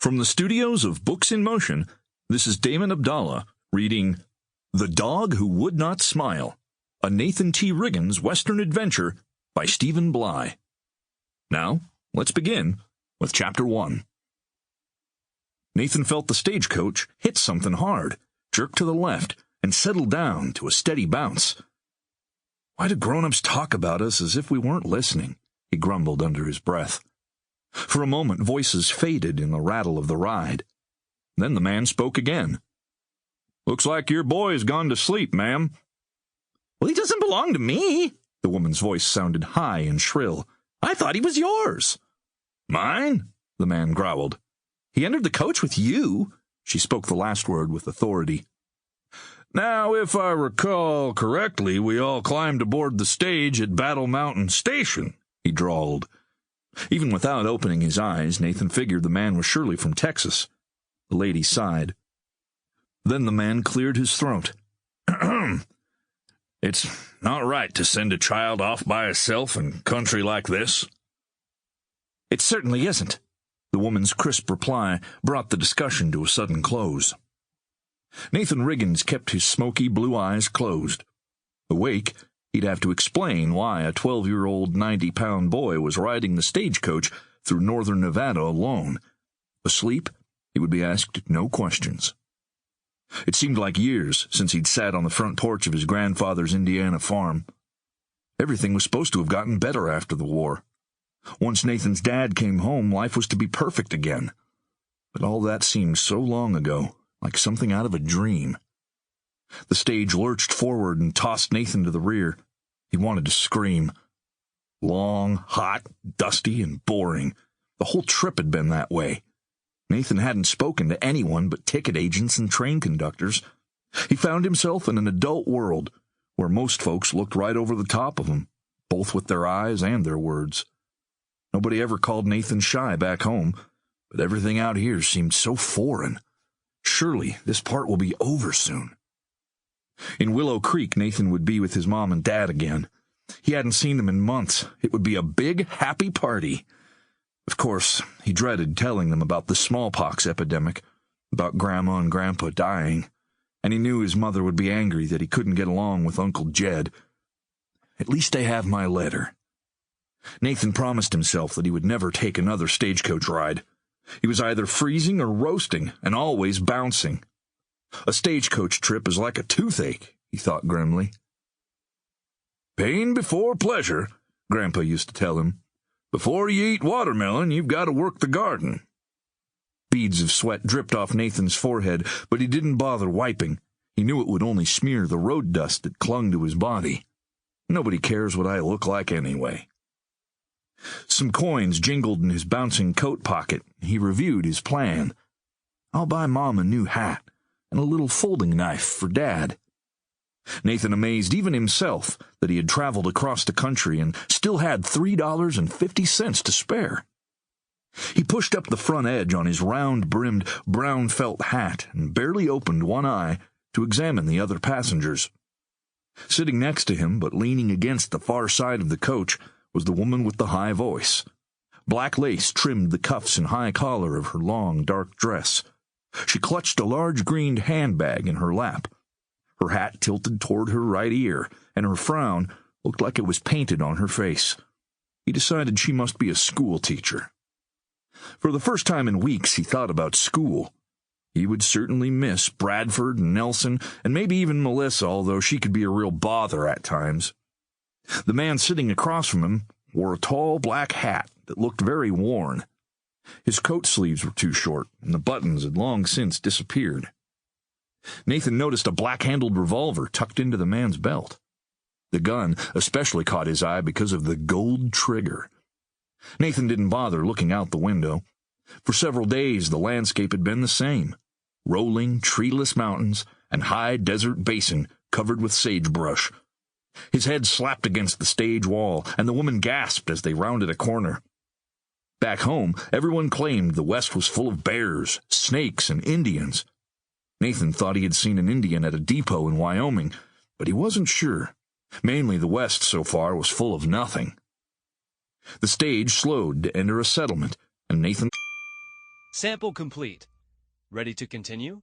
From the studios of Books in Motion, this is Damon Abdallah reading The Dog Who Would Not Smile, a Nathan T. Riggins Western adventure by Stephen Bly. Now, let's begin with Chapter 1. Nathan felt the stagecoach hit something hard, jerk to the left, and settle down to a steady bounce. "Why do grown-ups talk about us as if we weren't listening?" he grumbled under his breath. For a moment, voices faded in the rattle of the ride. Then the man spoke again. "Looks like your boy's gone to sleep, ma'am." "Well, he doesn't belong to me." The woman's voice sounded high and shrill. "I thought he was yours." "Mine?" the man growled. "He entered the coach with you." She spoke the last word with authority. "Now, if I recall correctly, we all climbed aboard the stage at Battle Mountain Station," he drawled. Even without opening his eyes, Nathan figured the man was surely from Texas. The lady sighed. Then the man cleared his throat. "It's not right to send a child off by herself in country like this." "It certainly isn't." The woman's crisp reply brought the discussion to a sudden close. Nathan Riggins kept his smoky blue eyes closed. Awake, he'd have to explain why a 12-year-old 90-pound boy was riding the stagecoach through northern Nevada alone. Asleep, he would be asked no questions. It seemed like years since he'd sat on the front porch of his grandfather's Indiana farm. Everything was supposed to have gotten better after the war. Once Nathan's dad came home, life was to be perfect again. But all that seemed so long ago, like something out of a dream. The stage lurched forward and tossed Nathan to the rear. He wanted to scream. Long, hot, dusty, and boring. The whole trip had been that way. Nathan hadn't spoken to anyone but ticket agents and train conductors. He found himself in an adult world where most folks looked right over the top of him, both with their eyes and their words. Nobody ever called Nathan shy back home, but everything out here seemed so foreign. Surely this part will be over soon. In Willow Creek, Nathan would be with his mom and dad again. He hadn't seen them in months. It would be a big, happy party. Of course, he dreaded telling them about the smallpox epidemic, about Grandma and Grandpa dying, and he knew his mother would be angry that he couldn't get along with Uncle Jed. At least they have my letter. Nathan promised himself that he would never take another stagecoach ride. He was either freezing or roasting, and always bouncing. A stagecoach trip is like a toothache, he thought grimly. "Pain before pleasure," Grandpa used to tell him. "Before you eat watermelon, you've got to work the garden." Beads of sweat dripped off Nathan's forehead, but he didn't bother wiping. He knew it would only smear the road dust that clung to his body. Nobody cares what I look like anyway. Some coins jingled in his bouncing coat pocket. He reviewed his plan. "I'll buy Mom a new hat and a little folding knife for Dad." Nathan amazed even himself that he had traveled across the country and still had $3.50 to spare. He pushed up the front edge on his round-brimmed brown felt hat and barely opened one eye to examine the other passengers. Sitting next to him, but leaning against the far side of the coach, was the woman with the high voice. Black lace trimmed the cuffs and high collar of her long, dark dress. She clutched a large green handbag in her lap. Her hat tilted toward her right ear, and her frown looked like it was painted on her face. He decided she must be a school teacher. For the first time in weeks, he thought about school. He would certainly miss Bradford and Nelson, and maybe even Melissa, although she could be a real bother at times. The man sitting across from him wore a tall black hat that looked very worn. His coat sleeves were too short, and the buttons had long since disappeared. Nathan noticed a black-handled revolver tucked into the man's belt. The gun especially caught his eye because of the gold trigger. Nathan didn't bother looking out the window. For several days the landscape had been the same. Rolling, treeless mountains and high desert basin covered with sagebrush. His head slapped against the stage wall, and the woman gasped as they rounded a corner. Back home, everyone claimed the West was full of bears, snakes, and Indians. Nathan thought he had seen an Indian at a depot in Wyoming, but he wasn't sure. Mainly the West so far was full of nothing. The stage slowed to enter a settlement, and Nathan Sample complete. Ready to continue?